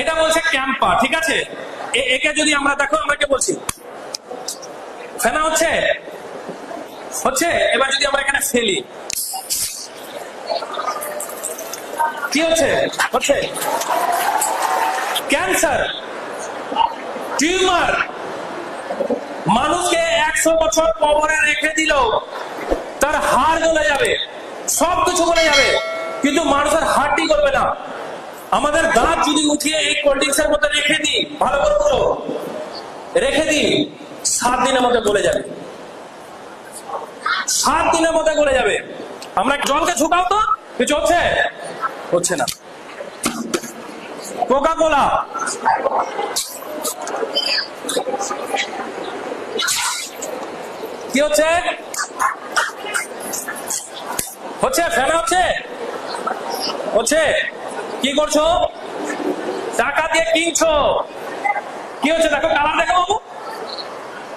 এটা বলছে ক্যাম্পা, ঠিক আছে। একে যদি আমরা দেখো, আমরা কে বলছি? ফেনা হচ্ছে হচ্ছে। এবার যদি আমরা এখানে ফেলি, কি হচ্ছে? হচ্ছে ক্যান্সার, টিউমার। মানুষকে 100 বছর কবরে রেখে দিল, তার হাড় গলে যাবে, সবকিছু গলে যাবে, কিন্তু মানুষের হাড়টি গলবে না। আমাদের দাঁত যদি উঠিয়ে এই কোল্ড ড্রিঙ্কসের মধ্যে রেখে দিই, ভালো করে পুরো রেখে দিই, 7 দিনের মধ্যে গলে যাবে। 7 দিনের মধ্যে গলে যাবে। আমরা জলকে ঝুঁকাও তো, কিছু হচ্ছে? হচ্ছে না। কোকা কোলা, কি হচ্ছে? হচ্ছে ফেনা হচ্ছে হচ্ছে। কি করছো? টাকা দিয়ে কিনছো। কি হচ্ছে? দেখো কালার, দেখো বাবু,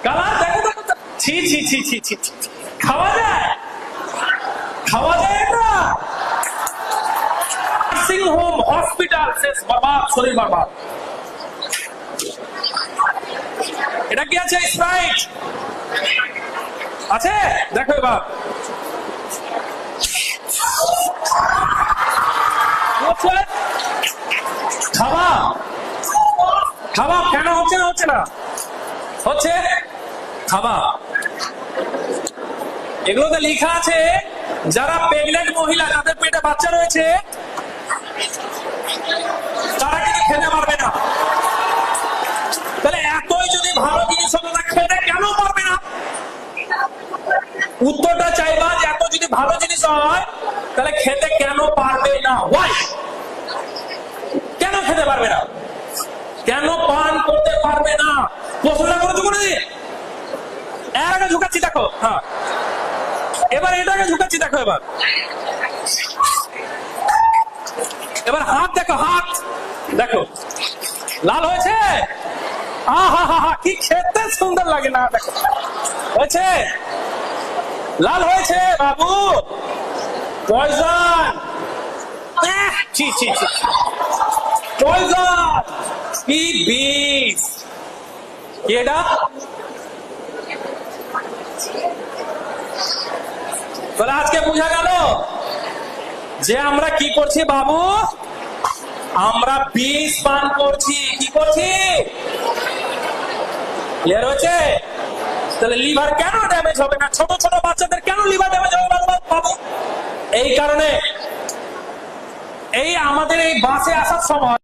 কালার দেখো, দেখো। ছি ছি ছি ছি ছি ছি। খাওয়া যায়? খাওয়া যায় এটা? নার্সিং হোম, হসপিটাল শেষ, বারবাদ, শরীর বারবাদ। এটা কি আছে? স্প্রাইট আছে, দেখো এবার। খাওয়া খাওয়া কেন হচ্ছে না? হচ্ছে না, হচ্ছে খাওয়া। এগুলোতে লেখা আছে যারা প্রেগনেন্ট মহিলা, যাদের পেটে বাচ্চা রয়েছে, তারা কিন্তু খেতে পারবে না। তাহলে এতই যদি ভালো জিনিস হতো, তা খেতে কেন পারবে না? উত্তরটা চাইবা যে এত যদি ভালো জিনিস হয়, তাহলে খেতে কেন পারবে না? ওয়াই? কেন খেতে পারবে না? কেন পান করতে পারবে না? প্রশ্নটা করেছো কোনদিন? এর আগে ঝুঁকাচ্ছি, দেখো। হ্যাঁ, এবার এটাকে ঝুঁকাচ্ছি, দেখো। এবার হাত দেখো, হাত দেখো, লাল হয়েছে। আহা হা হা, কি খেতে সুন্দর লাগে না? দেখো, হয়েছে, লাল হয়েছে বাবু। পয়জন, ছি ছি ছি, পয়জন, কি বিষ! কি এটা? তাহলে আজকে বোঝা গেল যে আমরা কি করছি বাবু? আমরা বিষ পান করছি। কি করছি? ক্লিয়ার হচ্ছে? তাহলে লিভার কেন ড্যামেজ হবে না? ছোট ছোট বাচ্চাদের কেন লিভার ড্যামেজ হবে বাবু? এই কারণে, এই আমাদের এই বাসে আসার সময়